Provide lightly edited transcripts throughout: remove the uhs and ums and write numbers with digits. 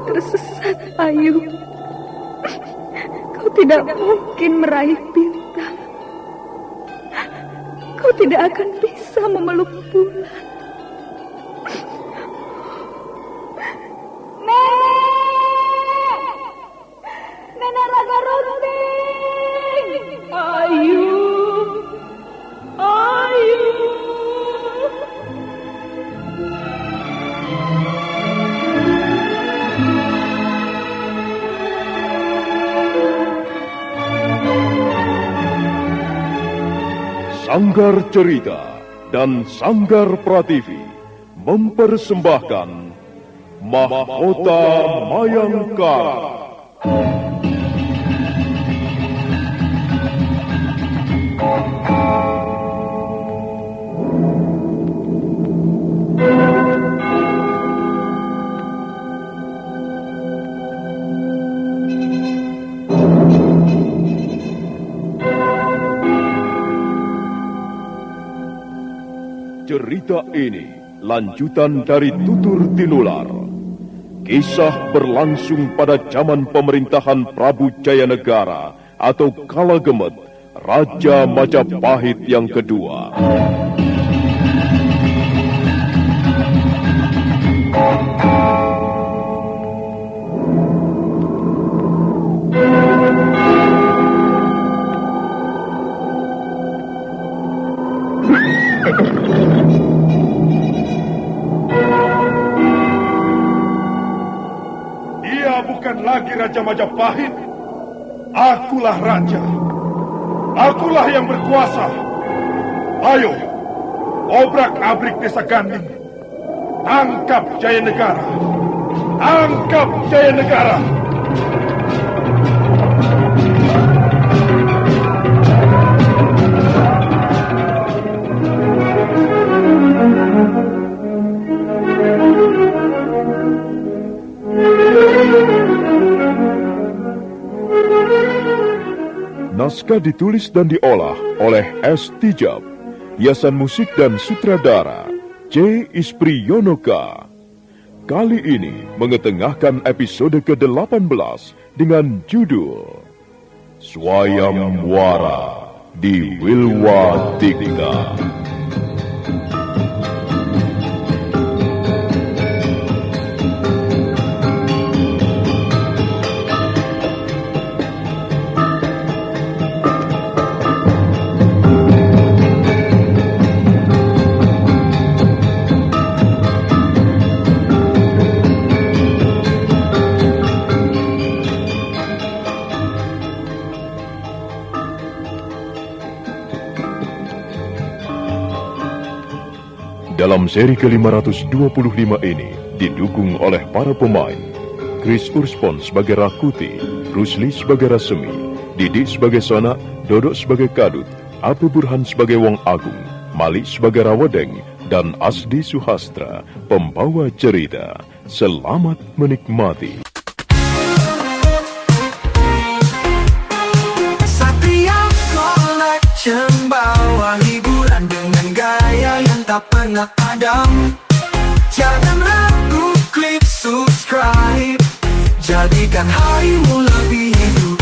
tersesat, Ayu. Kau tidak mungkin meraih bintang. Kau tidak akan bisa memeluk bulan. Nenek Raga Runting! Ayu! Ayu! Sanggar Cerita dan Sanggar Prativi mempersembahkan Mahkota Mayangkara. Cerita ini lanjutan dari Tutur Tinular. Kisah berlangsung pada zaman pemerintahan Prabu Jayanegara atau Kala Gemet, Raja Majapahit yang kedua. Bukan lagi Raja Majapahit. Akulah raja. Akulah yang berkuasa. Ayo, obrak-abrik desa Ganding. Tangkap Jayanegara. Tangkap Jayanegara. Naskah ditulis dan diolah oleh S. Tijab, hiasan musik dan sutradara C. Ispriyonoka. Kali ini mengetengahkan episode ke-18 dengan judul Swayamwara di Wilwadikta. Dalam seri ke-525 ini didukung oleh para pemain Chris Urspon sebagai Rakuti, Rusli sebagai Rasemi, Didi sebagai Sonak, Dodok sebagai Kadut, Apu Burhan sebagai Wong Agung, Malik sebagai Rawedeng, dan Asdi Suhastra, pembawa cerita. Selamat menikmati. Setiap collection bawa hiburan dengan gaya yang tak pernah padam. Jangan ragu, klik subscribe, jadikan harimu lebih hidup.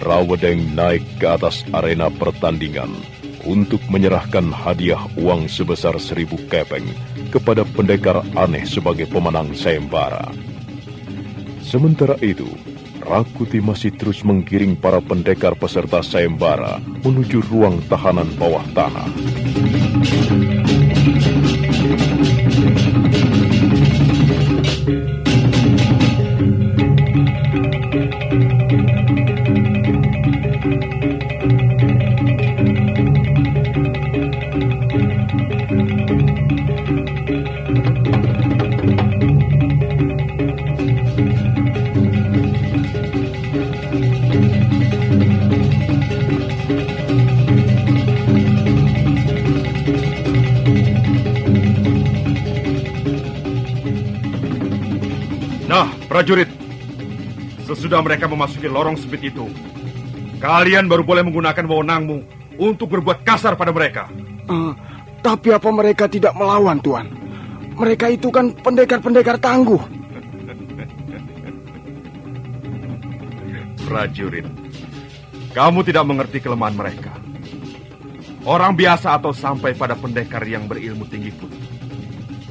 Rawedeng naik ke atas arena pertandingan untuk menyerahkan hadiah uang sebesar 1000 kepeng kepada pendekar aneh sebagai pemenang sayembara. Sementara itu, Rakuti masih terus menggiring para pendekar peserta sayembara menuju ruang tahanan bawah tanah. Nah, prajurit, sesudah mereka memasuki lorong sempit itu, kalian baru boleh menggunakan wewenangmu untuk berbuat kasar pada mereka. Tapi apa mereka tidak melawan, Tuan? Mereka itu kan pendekar-pendekar tangguh. Prajurit, kamu tidak mengerti kelemahan mereka. Orang biasa atau sampai pada pendekar yang berilmu tinggi pun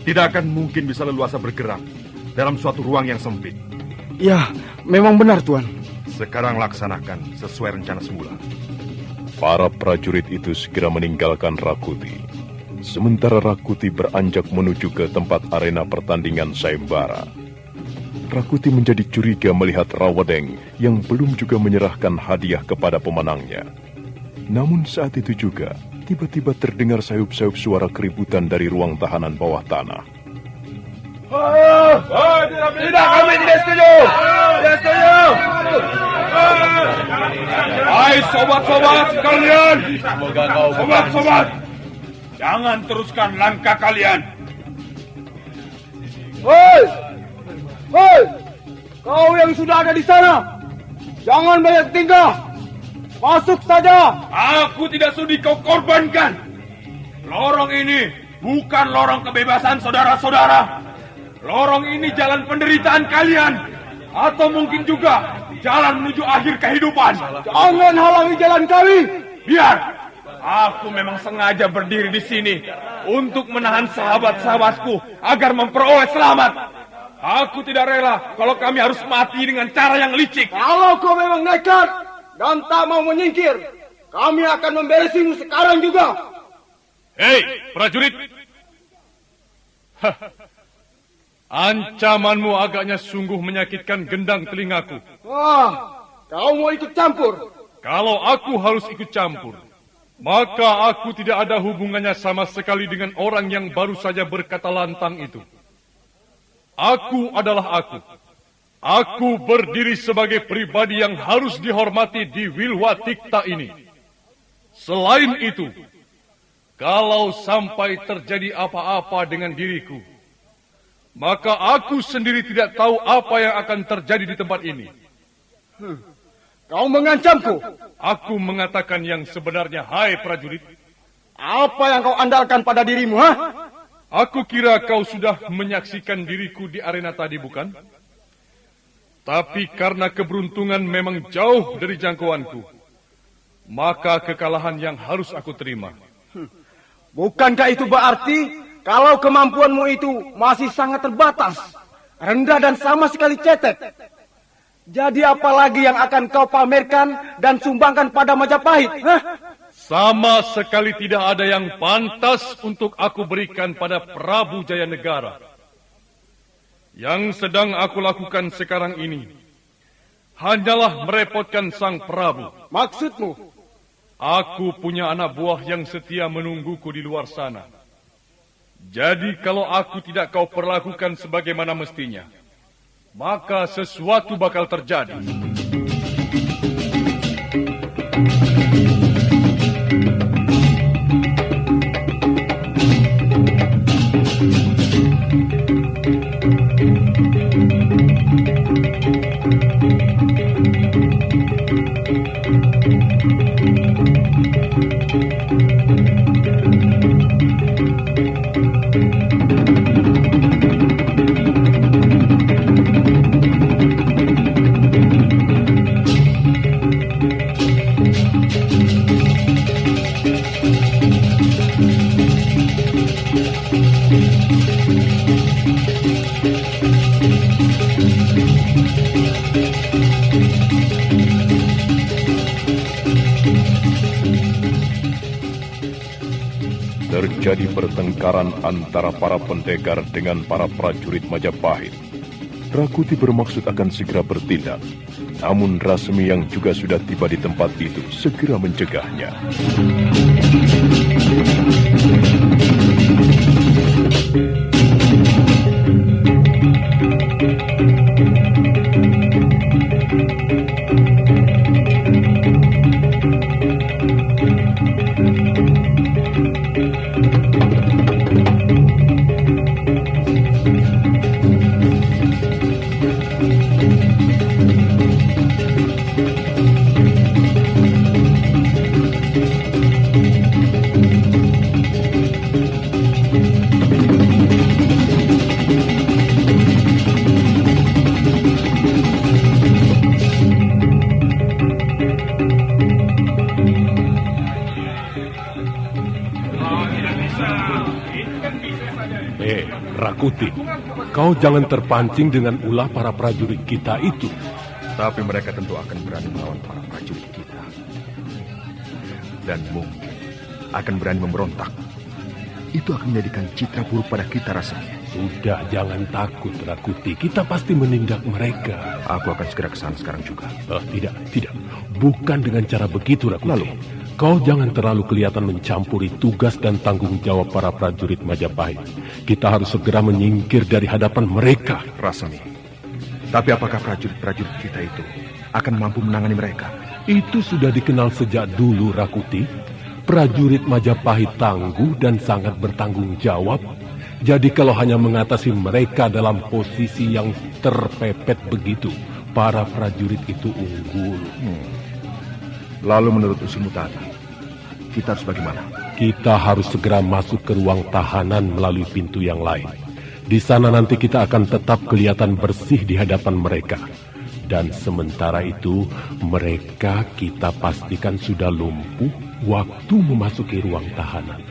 tidak akan mungkin bisa leluasa bergerak dalam suatu ruang yang sempit. Ya, memang benar, Tuan. Sekarang laksanakan sesuai rencana semula. Para prajurit itu segera meninggalkan Rakuti. Sementara Rakuti beranjak menuju ke tempat arena pertandingan sayembara. Rakuti menjadi curiga melihat Rawadeng yang belum juga menyerahkan hadiah kepada pemenangnya. Namun saat itu juga, tiba-tiba terdengar sayup-sayup suara keributan dari ruang tahanan bawah tanah. Tidak, kami tidak setuju. Tidak setuju. Hai sobat-sobat sekalian. Sobat-sobat, jangan teruskan langkah kalian. Hei! Hei! Kau yang sudah ada di sana, jangan banyak tingkah. Masuk saja. Aku tidak sudi kau korbankan. Lorong ini bukan lorong kebebasan saudara-saudara. Lorong ini jalan penderitaan kalian. Atau mungkin juga jalan menuju akhir kehidupan. Jangan halangi jalan kami. Biar. Aku memang sengaja berdiri di sini untuk menahan sahabat-sahabatku agar memperoleh selamat. Aku tidak rela kalau kami harus mati dengan cara yang licik. Kalau kau memang nekat dan tak mau menyingkir, kami akan memberesimu sekarang juga. Hei, prajurit. Ancamanmu agaknya sungguh menyakitkan gendang telingaku. Wah, kau mau ikut campur? Kalau aku harus ikut campur, maka aku tidak ada hubungannya sama sekali dengan orang yang baru saja berkata lantang itu. Aku adalah aku. Aku berdiri sebagai pribadi yang harus dihormati di Wilwatikta ini. Selain itu, kalau sampai terjadi apa-apa dengan diriku, maka aku sendiri tidak tahu apa yang akan terjadi di tempat ini. Kau mengancamku? Aku mengatakan yang sebenarnya, hai prajurit. Apa yang kau andalkan pada dirimu, ha? Aku kira kau sudah menyaksikan diriku di arena tadi, bukan? Tapi karena keberuntungan memang jauh dari jangkauanku, maka kekalahan yang harus aku terima. Bukankah itu berarti kalau kemampuanmu itu masih sangat terbatas, rendah dan sama sekali cetek? Jadi apa lagi yang akan kau pamerkan dan sumbangkan pada Majapahit? Hah? Sama sekali tidak ada yang pantas untuk aku berikan pada Prabu Jayanegara. Yang sedang aku lakukan sekarang ini hanyalah merepotkan sang Prabu. Maksudmu? Aku punya anak buah yang setia menungguku di luar sana. Jadi kalau aku tidak kau perlakukan sebagaimana mestinya, maka sesuatu bakal terjadi. Terjadi pertengkaran antara para pendekar dengan para prajurit Majapahit. Rakuti bermaksud akan segera bertindak, namun Rasmi yang juga sudah tiba di tempat itu segera mencegahnya. Rakuti, kau jangan terpancing dengan ulah para prajurit kita itu. Tapi mereka tentu akan berani melawan para prajurit kita. Dan mungkin akan berani memberontak. Itu akan menjadikan citra buruk pada kita rasanya. Sudah, jangan takut, Rakuti. Kita pasti menindak mereka. Aku akan segera ke sana sekarang juga. Tidak. Bukan dengan cara begitu, Rakuti. Lalu? Kau jangan terlalu kelihatan mencampuri tugas dan tanggung jawab para prajurit Majapahit. Kita harus segera menyingkir dari hadapan mereka. Rasmi. Tapi apakah prajurit-prajurit kita itu akan mampu menangani mereka? Itu sudah dikenal sejak dulu, Rakuti. Prajurit Majapahit tangguh dan sangat bertanggung jawab. Jadi kalau hanya mengatasi mereka dalam posisi yang terpepet begitu, para prajurit itu unggul. Lalu menurut usulmu tadi, kita harus bagaimana? Kita harus segera masuk ke ruang tahanan melalui pintu yang lain. Di sana nanti kita akan tetap kelihatan bersih di hadapan mereka. Dan sementara itu, mereka kita pastikan sudah lumpuh waktu memasuki ruang tahanan.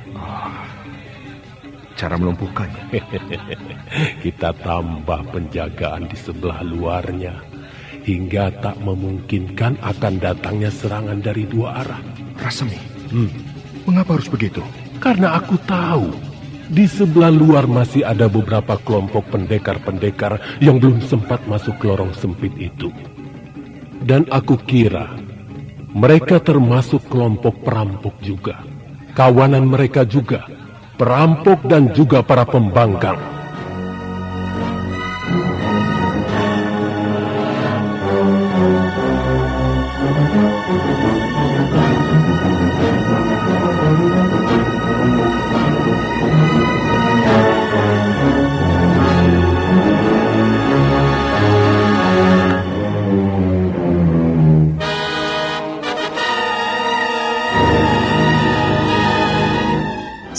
Cara melumpuhkannya? Kita tambah penjagaan di sebelah luarnya, hingga tak memungkinkan akan datangnya serangan dari dua arah. Rasmi, mengapa harus begitu? Karena aku tahu, di sebelah luar masih ada beberapa kelompok pendekar-pendekar yang belum sempat masuk ke lorong sempit itu. Dan aku kira, mereka termasuk kelompok perampok juga. Kawanan mereka juga, perampok dan juga para pembangkang.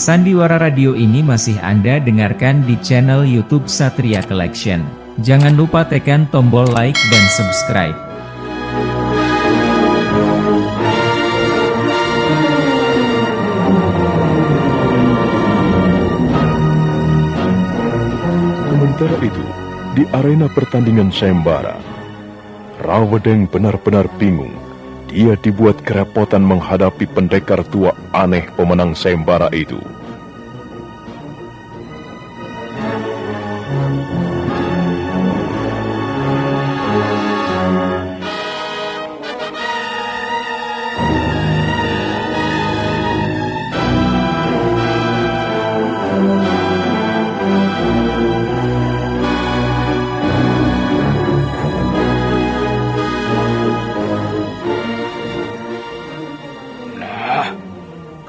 Sandiwara Radio ini masih Anda dengarkan di channel YouTube Satria Collection. Jangan lupa tekan tombol like dan subscribe. Sementara itu, di arena pertandingan sayembara, Rawedeng benar-benar bingung. Dia dibuat kerepotan menghadapi pendekar tua aneh pemenang sayembara itu.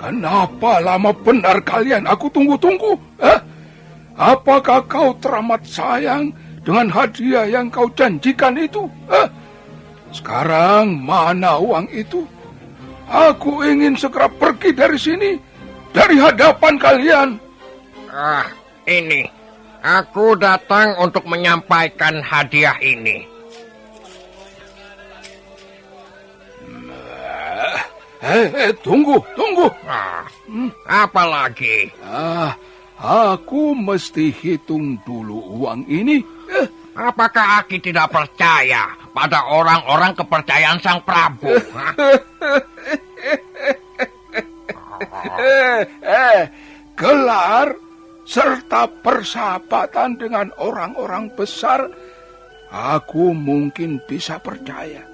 Kenapa lama benar kalian aku tunggu-tunggu? Apakah kau teramat sayang dengan hadiah yang kau janjikan itu? Sekarang mana uang itu? Aku ingin segera pergi dari sini, dari hadapan kalian. Ini. Aku datang untuk menyampaikan hadiah ini. Tunggu. Apa lagi? Aku mesti hitung dulu uang ini. Apakah Aki tidak percaya pada orang-orang kepercayaan Sang Prabu? Hah? Gelar serta persahabatan dengan orang-orang besar, aku mungkin bisa percaya.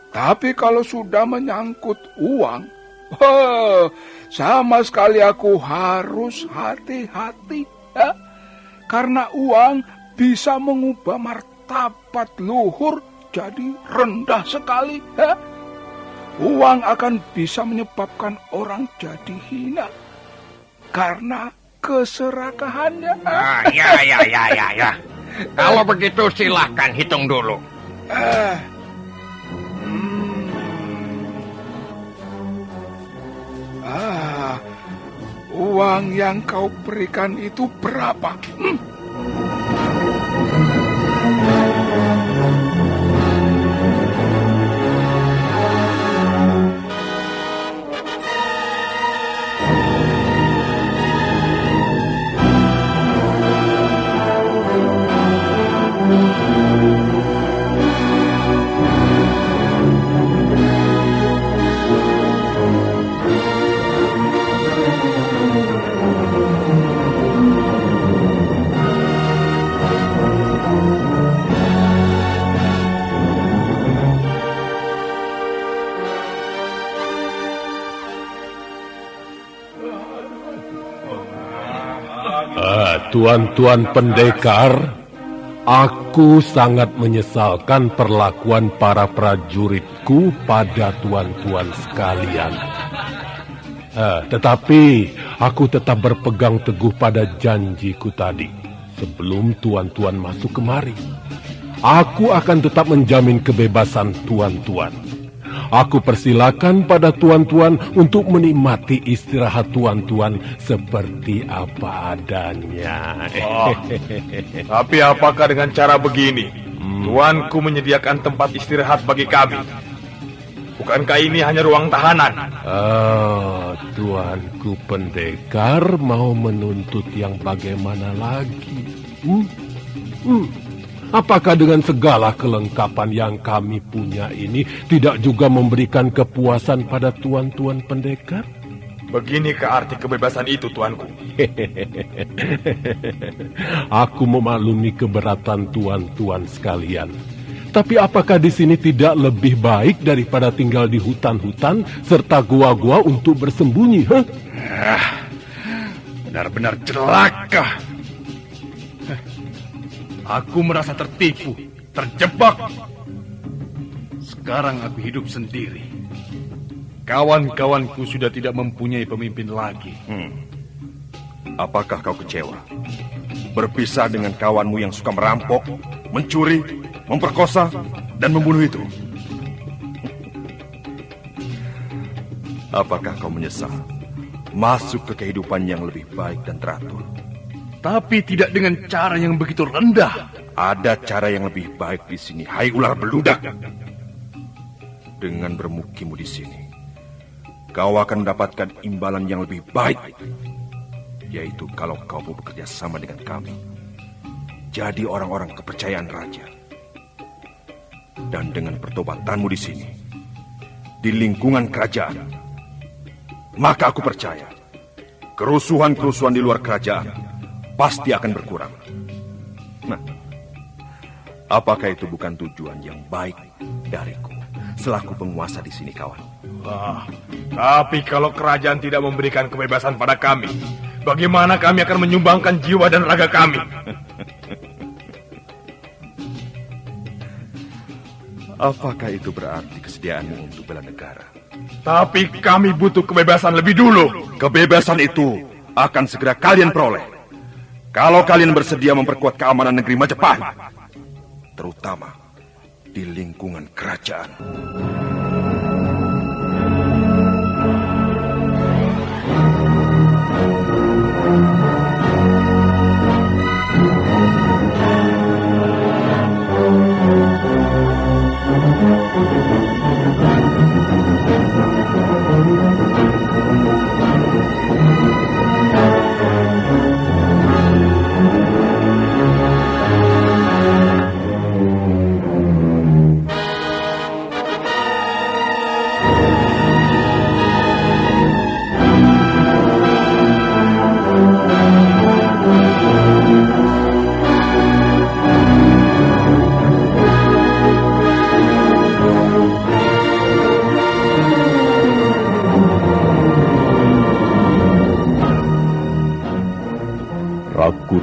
Tapi kalau sudah menyangkut uang, sama sekali aku harus hati-hati. Ya? Karena uang bisa mengubah martabat luhur jadi rendah sekali. Ya? Uang akan bisa menyebabkan orang jadi hina karena keserakahannya. Ya. Kalau begitu silahkan hitung dulu. Uang yang kau berikan itu berapa? Tuan-tuan pendekar, aku sangat menyesalkan perlakuan para prajuritku pada tuan-tuan sekalian. Tetapi aku tetap berpegang teguh pada janjiku tadi. Sebelum tuan-tuan masuk kemari, aku akan tetap menjamin kebebasan tuan-tuan. Aku persilakan pada tuan-tuan untuk menikmati istirahat tuan-tuan seperti apa adanya. Tapi apakah dengan cara begini, tuanku menyediakan tempat istirahat bagi kami? Bukankah ini hanya ruang tahanan? Tuanku pendekar mau menuntut yang bagaimana lagi? Apakah dengan segala kelengkapan yang kami punya ini tidak juga memberikan kepuasan pada tuan-tuan pendekar? Beginikah arti kebebasan itu, tuanku? Aku memaklumi keberatan tuan-tuan sekalian. Tapi apakah di sini tidak lebih baik daripada tinggal di hutan-hutan serta gua-gua untuk bersembunyi? Benar-benar celaka. Aku merasa tertipu, terjebak. Sekarang aku hidup sendiri. Kawan-kawanku sudah tidak mempunyai pemimpin lagi. Apakah kau kecewa? Berpisah dengan kawanmu yang suka merampok, mencuri, memperkosa, dan membunuh itu? Apakah kau menyesal masuk ke kehidupan yang lebih baik dan teratur? Tapi tidak dengan cara yang begitu rendah. Ada cara yang lebih baik di sini, hai ular beludak. Dengan bermukimu di sini, kau akan mendapatkan imbalan yang lebih baik, yaitu kalau kau mau bekerja sama dengan kami, jadi orang-orang kepercayaan raja. Dan dengan pertobatanmu di sini, di lingkungan kerajaan, maka aku percaya kerusuhan-kerusuhan di luar kerajaan pasti akan berkurang. Nah, apakah itu bukan tujuan yang baik dariku selaku penguasa di sini, kawan? Tapi kalau kerajaan tidak memberikan kebebasan pada kami, bagaimana kami akan menyumbangkan jiwa dan raga kami? Apakah itu berarti kesediaanmu untuk bela negara? Tapi kami butuh kebebasan lebih dulu. Kebebasan itu akan segera kalian peroleh kalau kalian bersedia memperkuat keamanan negeri Majapahit, terutama di lingkungan kerajaan.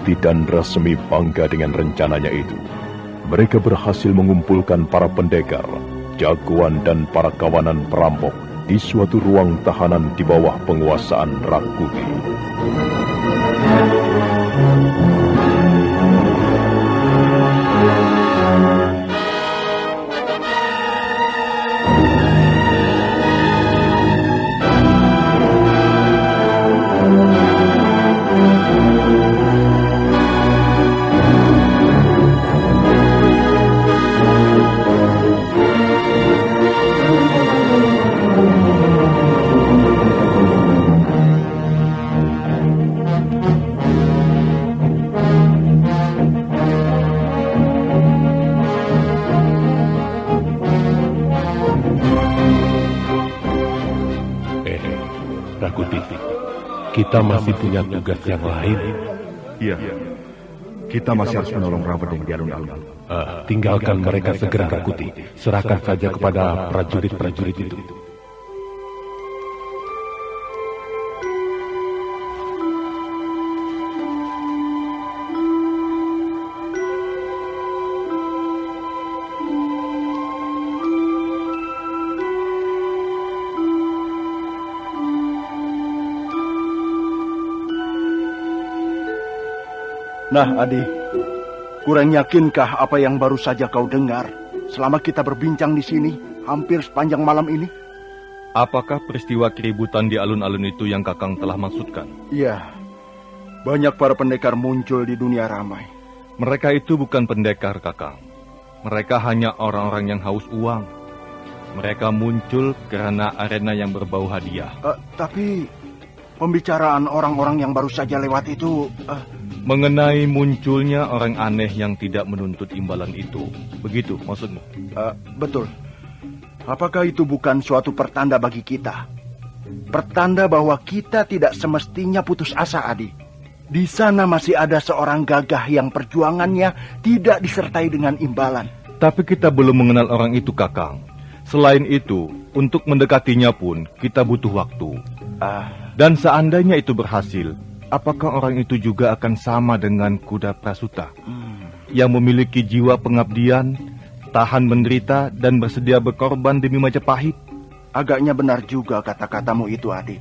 Rakuti dan Rasmi bangga dengan rencananya itu. Mereka berhasil mengumpulkan para pendekar, jagoan dan para kawanan perampok di suatu ruang tahanan di bawah penguasaan Rakuti. Rakuti, kita masih punya tugas yang lain. Iya, kita masih harus menolong Rawedeng di alun-alun. Tinggalkan mereka segera, Rakuti. Serahkan saja kepada prajurit-prajurit itu. Nah, Adi, kurang yakinkah apa yang baru saja kau dengar selama kita berbincang di sini hampir sepanjang malam ini? Apakah peristiwa keributan di alun-alun itu yang Kakang telah maksudkan? Iya, banyak para pendekar muncul di dunia ramai. Mereka itu bukan pendekar, Kakang. Mereka hanya orang-orang yang haus uang. Mereka muncul karena arena yang berbau hadiah. Tapi pembicaraan orang-orang yang baru saja lewat itu... Mengenai munculnya orang aneh yang tidak menuntut imbalan itu. Begitu maksudmu? Betul. Apakah itu bukan suatu pertanda bagi kita? Pertanda bahwa kita tidak semestinya putus asa, Adi. Di sana masih ada seorang gagah yang perjuangannya tidak disertai dengan imbalan. Tapi kita belum mengenal orang itu, Kakang. Selain itu, untuk mendekatinya pun kita butuh waktu. Dan seandainya itu berhasil, apakah orang itu juga akan sama dengan kuda Prasuta yang memiliki jiwa pengabdian, tahan menderita, dan bersedia berkorban demi Majapahit? Agaknya benar juga kata-katamu itu, Adi.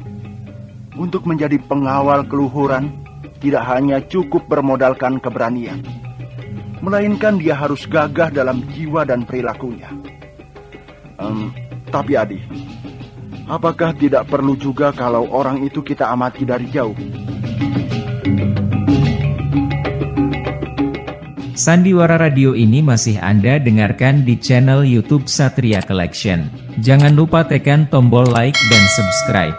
Untuk menjadi pengawal keluhuran, tidak hanya cukup bermodalkan keberanian, melainkan dia harus gagah dalam jiwa dan perilakunya. Tapi Adi, apakah tidak perlu juga kalau orang itu kita amati dari jauh? Sandiwara Radio ini masih Anda dengarkan di channel YouTube Satria Collection. Jangan lupa tekan tombol like dan subscribe.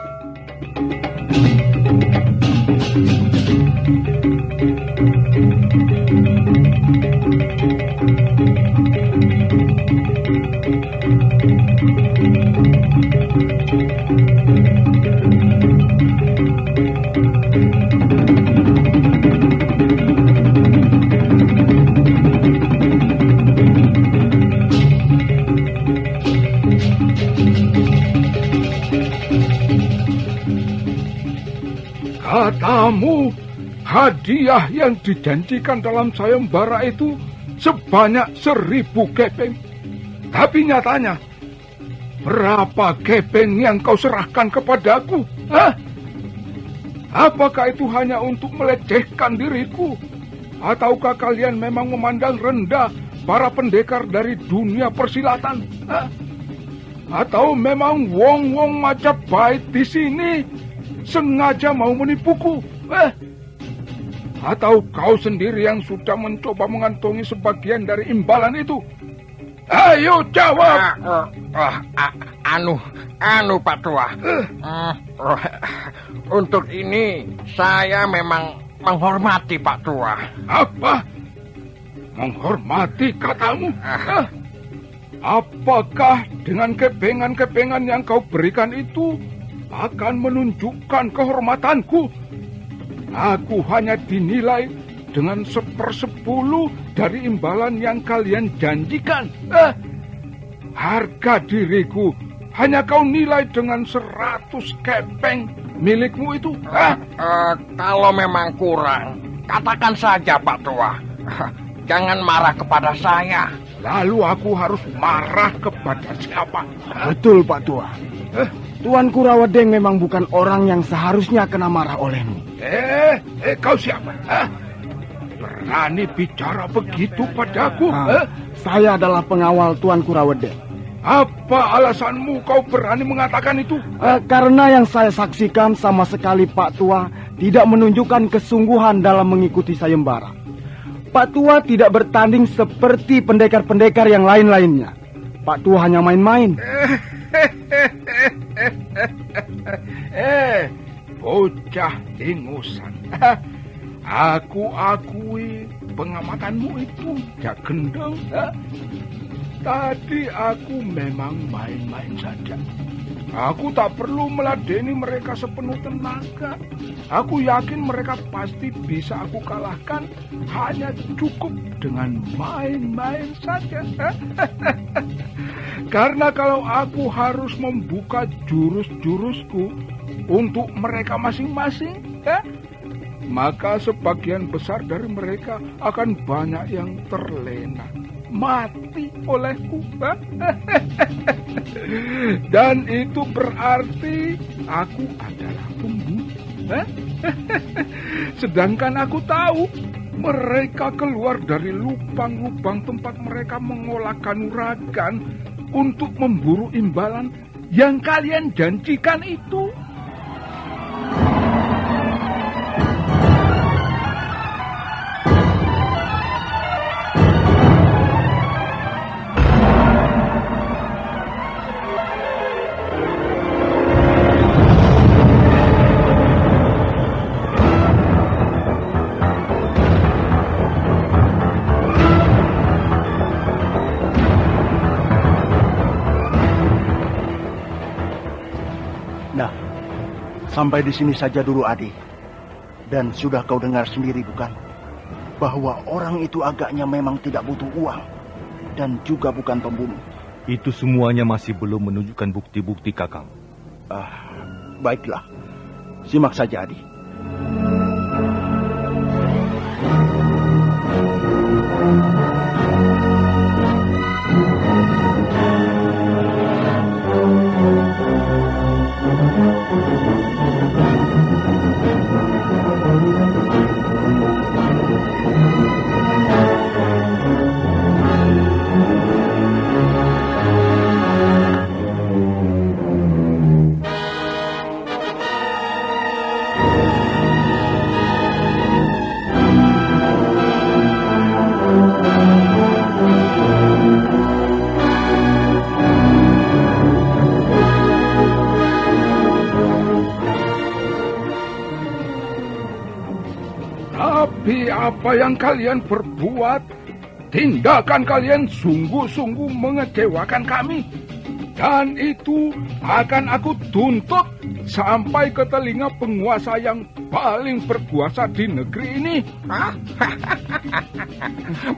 Katamu, hadiah yang dijanjikan dalam sayembara itu sebanyak 1000 keping. Tapi nyatanya, berapa keping yang kau serahkan kepadaku? Apakah itu hanya untuk melecehkan diriku? Ataukah kalian memang memandang rendah para pendekar dari dunia persilatan? Atau memang wong-wong Majapahit di sini sengaja mau menipuku? Atau kau sendiri yang sudah mencoba mengantongi sebagian dari imbalan itu? Ayo jawab. Anu Pak Tua. Untuk ini saya memang menghormati Pak Tua. Apa? Menghormati katamu? Apakah dengan kepengan-kepengan yang kau berikan itu akan menunjukkan kehormatanku? Aku hanya dinilai dengan 1/10 dari imbalan yang kalian janjikan. Harga diriku hanya kau nilai dengan 100 kepeng milikmu itu. Kalau memang kurang, Katakan saja, Pak Tua. Jangan marah kepada saya. Lalu aku harus marah kepada siapa? Betul, Pak Tua. Tuanku Rawedeng memang bukan orang yang seharusnya kena marah olehmu. Kau siapa? Berani bicara begitu padaku? Saya adalah pengawal Tuanku Rawedeng. Apa alasanmu kau berani mengatakan itu? Karena yang saya saksikan sama sekali Pak Tua tidak menunjukkan kesungguhan dalam mengikuti sayembara. Pak Tua tidak bertanding seperti pendekar-pendekar yang lain-lainnya. Pak Tua hanya main-main. Bocah ingusan. Aku akui pengamatanmu itu jak gendeng. Tadi aku memang main-main saja. Aku tak perlu meladeni mereka sepenuh tenaga. Aku yakin mereka pasti bisa aku kalahkan hanya cukup dengan main-main saja. Karena kalau aku harus membuka jurus-jurusku untuk mereka masing-masing, maka sebagian besar dari mereka akan banyak yang terlena, mati olehku. Dan itu berarti aku adalah pembunuh. Sedangkan aku tahu mereka keluar dari lubang-lubang tempat mereka mengolah kanuragan untuk memburu imbalan yang kalian janjikan itu. Sampai di sini saja dulu, Adi. Dan sudah kau dengar sendiri, bukan? Bahwa orang itu agaknya memang tidak butuh uang. Dan juga bukan pembunuh. Itu semuanya masih belum menunjukkan bukti-bukti, Kakang. Baiklah. Simak saja, Adi. Tapi apa yang kalian perbuat, tindakan kalian sungguh-sungguh mengecewakan kami. Dan itu akan aku tuntut sampai ke telinga penguasa yang paling berkuasa di negeri ini.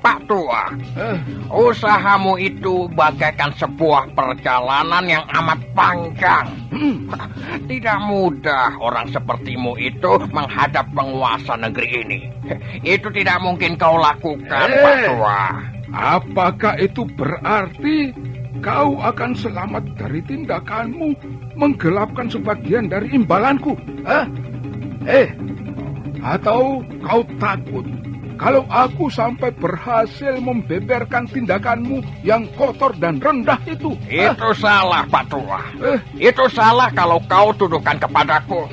Pak Tua, usahamu itu bagaikan sebuah perjalanan yang amat panjang. Tidak mudah orang sepertimu itu menghadap penguasa negeri ini. Itu tidak mungkin kau lakukan, Pak Tua. Apakah itu berarti kau akan selamat dari tindakanmu menggelapkan sebagian dari imbalanku? Atau kau takut kalau aku sampai berhasil membeberkan tindakanmu yang kotor dan rendah itu? Itu salah, Pak Tua. Itu salah kalau kau tuduhkan kepadaku.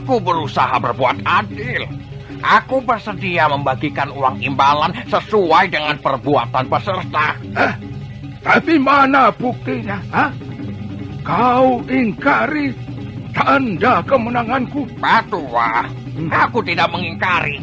Aku berusaha berbuat adil. Aku bersedia membagikan uang imbalan sesuai dengan perbuatan peserta. Tapi mana buktinya? Kau ingkari tanda kemenanganku. Pak Tua, aku tidak mengingkari.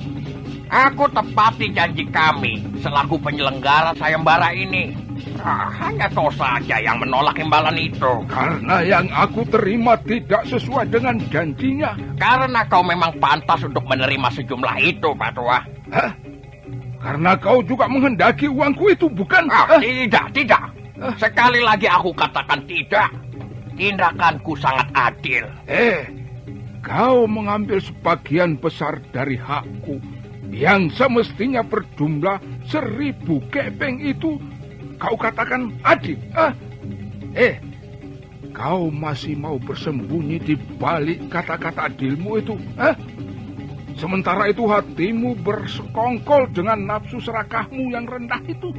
Aku tepati janji kami selaku penyelenggara sayembara ini. Hanya kau saja yang menolak imbalan itu. Karena yang aku terima tidak sesuai dengan janjinya. Karena kau memang pantas untuk menerima sejumlah itu, Pak Tua. Karena kau juga menghendaki uangku itu, bukan? Tidak. Sekali lagi aku katakan tidak. Tindakanku sangat adil. Kau mengambil sebagian besar dari hakku yang semestinya berjumlah 1000 keping itu kau katakan adil? Kau masih mau bersembunyi di balik kata-kata adilmu itu? Sementara itu hatimu bersekongkol dengan nafsu serakahmu yang rendah itu,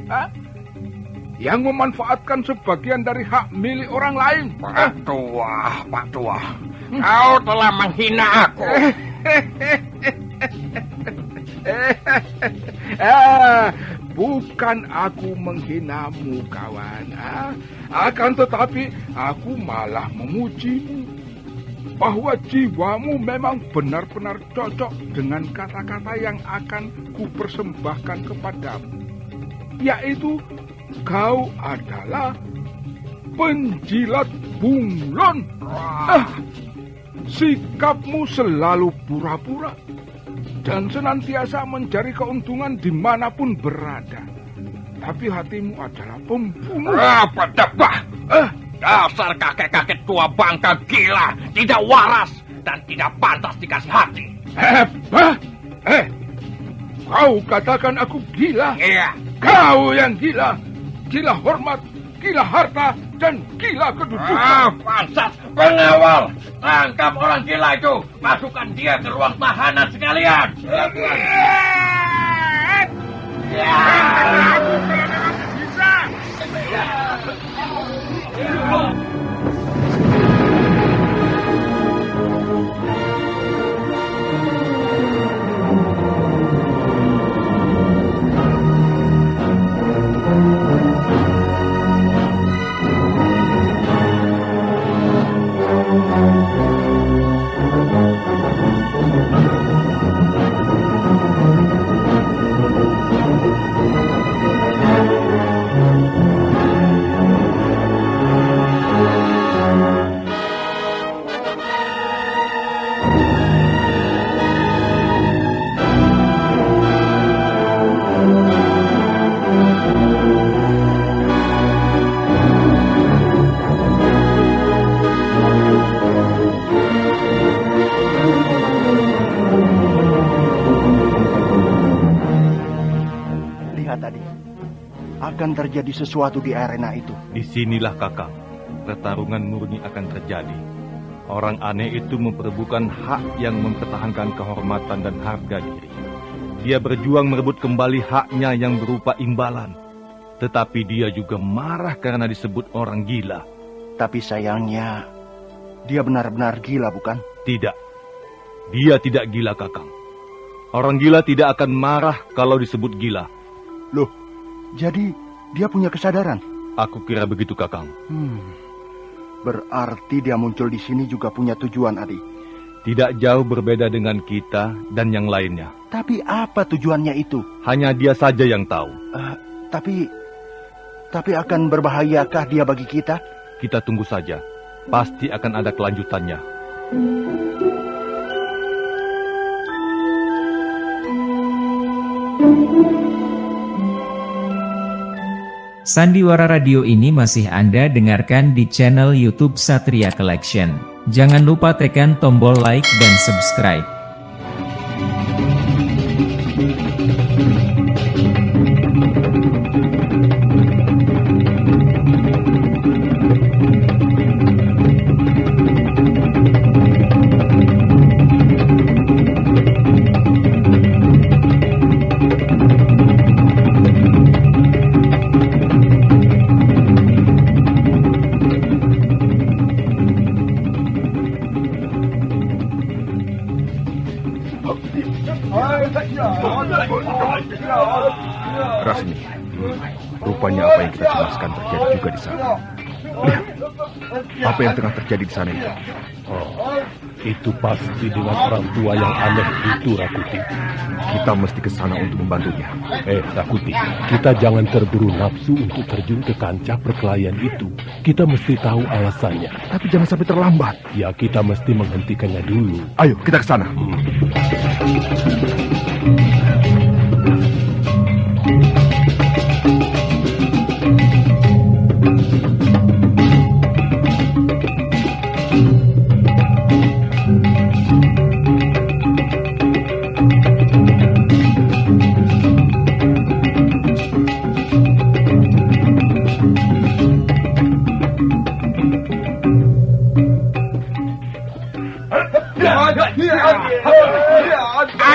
yang memanfaatkan sebagian dari hak milik orang lain. Pak Tua, kau telah menghina aku. Bukan aku menghinamu, kawan. Akan tetapi aku malah memujimu, bahwa jiwamu memang benar-benar cocok dengan kata-kata yang akan kupersembahkan kepadamu, yaitu kau adalah penjilat bunglon. Sikapmu selalu pura-pura dan senantiasa mencari keuntungan dimanapun berada. Tapi hatimu adalah pembunuh. Dasar kakek-kakek tua bangka gila, tidak waras dan tidak pantas dikasih hati. Kau katakan aku gila? Iya. Kau yang gila. Gila hormat, gila harta, dan gila kedudukan. Pansat, pengawal, tangkap orang gila itu. Masukkan dia ke ruang tahanan sekalian. Akan terjadi sesuatu di arena itu. Disinilah kakak, pertarungan murni akan terjadi. Orang aneh itu memperebutkan hak yang mempertahankan kehormatan dan harga diri. Dia berjuang merebut kembali haknya yang berupa imbalan. Tetapi dia juga marah karena disebut orang gila. Tapi sayangnya, dia benar-benar gila, bukan? Tidak. Dia tidak gila, kakang. Orang gila tidak akan marah kalau disebut gila. Loh, jadi dia punya kesadaran? Aku kira begitu, kakang. Berarti dia muncul di sini juga punya tujuan, Adi. Tidak jauh berbeda dengan kita dan yang lainnya. Tapi apa tujuannya itu? Hanya dia saja yang tahu. Tapi akan berbahayakah dia bagi kita? Kita tunggu saja. Pasti akan ada kelanjutannya. Sandiwara Radio ini masih Anda dengarkan di channel YouTube Satria Collection. Jangan lupa tekan tombol like dan subscribe. Rasmi, rupanya apa yang kita cemaskan terjadi juga di sana. Lihat, apa yang tengah terjadi di sana itu? Oh, itu pasti dengan orang tua yang aneh itu, Rakuti. Kita mesti ke sana untuk membantunya. Rakuti, kita jangan terburu nafsu untuk terjun ke kancah perkelahian itu. Kita mesti tahu alasannya. Tapi jangan sampai terlambat. Ya, kita mesti menghentikannya dulu. Ayo, kita ke sana.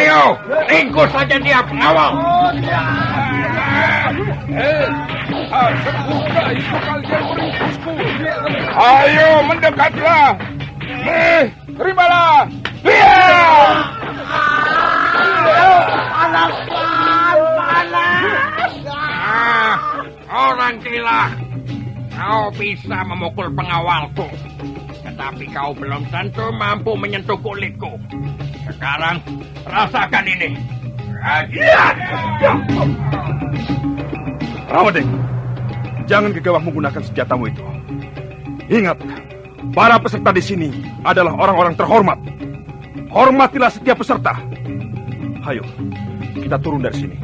Ayo, ringkus saja dia pengawal. Semoga itu kalian meringkusku. Ayo mendekatlah. Terimalah. Panas. Orang gila. Kau bisa memukul pengawalku. Tetapi kau belum tentu mampu menyentuh kulitku. Sekarang, rasakan ini. Ramadeng, jangan gegabah menggunakan senjatamu itu. Ingat, para peserta di sini adalah orang-orang terhormat. Hormatilah setiap peserta. Ayo, kita turun dari sini.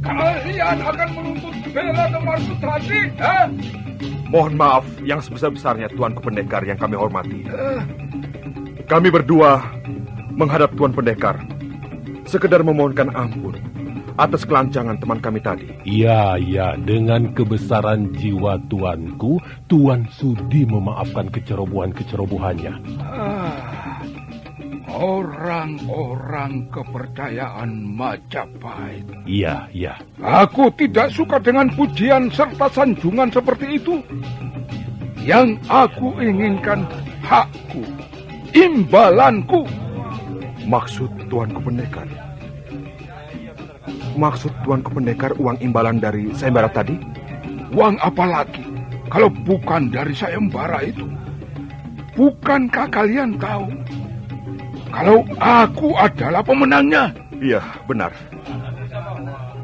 Kalian akan menuntut bela Demar Sutradi, Mohon maaf yang sebesar-besarnya Tuanku Pendekar yang kami hormati. Kami berdua menghadap Tuan Pendekar, sekedar memohonkan ampun atas kelancangan teman kami tadi. Ya, dengan kebesaran jiwa tuanku, Tuan sudi memaafkan kecerobohan-kecerobohannya. Orang-orang kepercayaan Majapahit. Iya. Aku tidak suka dengan pujian serta sanjungan seperti itu. Yang aku inginkan hakku, imbalanku. Maksud Tuanku Pendekar? Maksud Tuanku Pendekar uang imbalan dari sayembara tadi? Uang apa lagi kalau bukan dari sayembara itu? Bukankah kalian tahu kalau aku adalah pemenangnya? Iya, benar.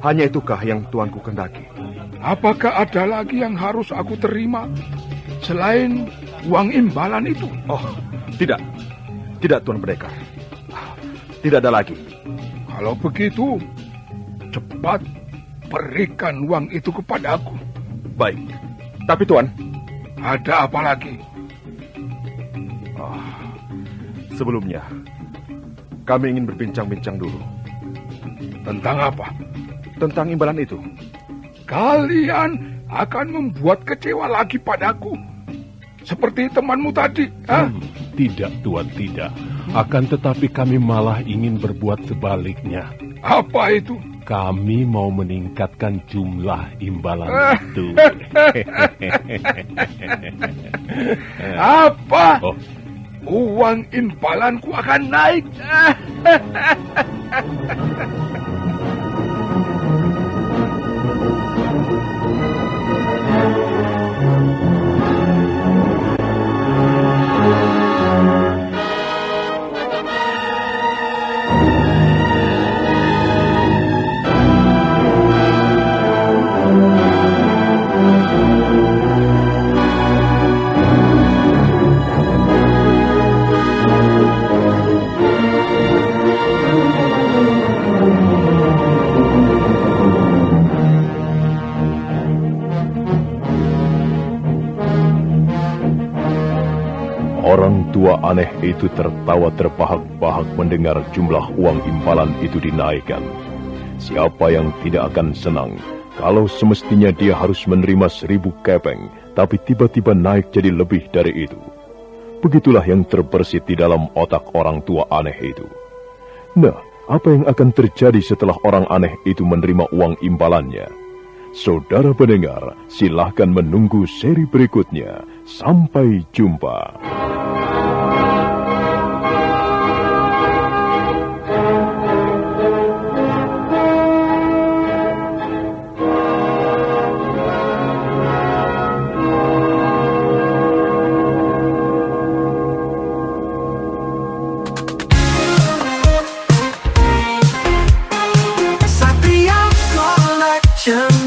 Hanya itukah yang Tuanku kendaki? Apakah ada lagi yang harus aku terima selain uang imbalan itu? Oh, tidak. Tidak, Tuan Pendekar. Tidak ada lagi. Kalau begitu, cepat berikan uang itu kepadaku. Baik. Tapi Tuan, ada apa lagi? Sebelumnya, kami ingin berbincang-bincang dulu. Tentang apa? Tentang imbalan itu. Kalian akan membuat kecewa lagi padaku. Seperti temanmu tadi. Tidak, Tuan, tidak. Akan tetapi kami malah ingin berbuat sebaliknya. Apa itu? Kami mau meningkatkan jumlah imbalan itu. Apa? Oh. Uang imbalanku akan naik. Orang tua aneh itu tertawa terbahak-bahak mendengar jumlah uang imbalan itu dinaikkan. Siapa yang tidak akan senang kalau semestinya dia harus menerima 1000 kepeng, tapi tiba-tiba naik jadi lebih dari itu. Begitulah yang terbersit di dalam otak orang tua aneh itu. Nah, apa yang akan terjadi setelah orang aneh itu menerima uang imbalannya? Saudara pendengar, silahkan menunggu seri berikutnya. Sampai jumpa.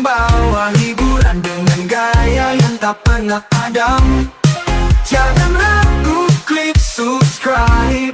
Bawa hiburan dengan gaya yang tak pernah padam. Jangan ragu, klik subscribe.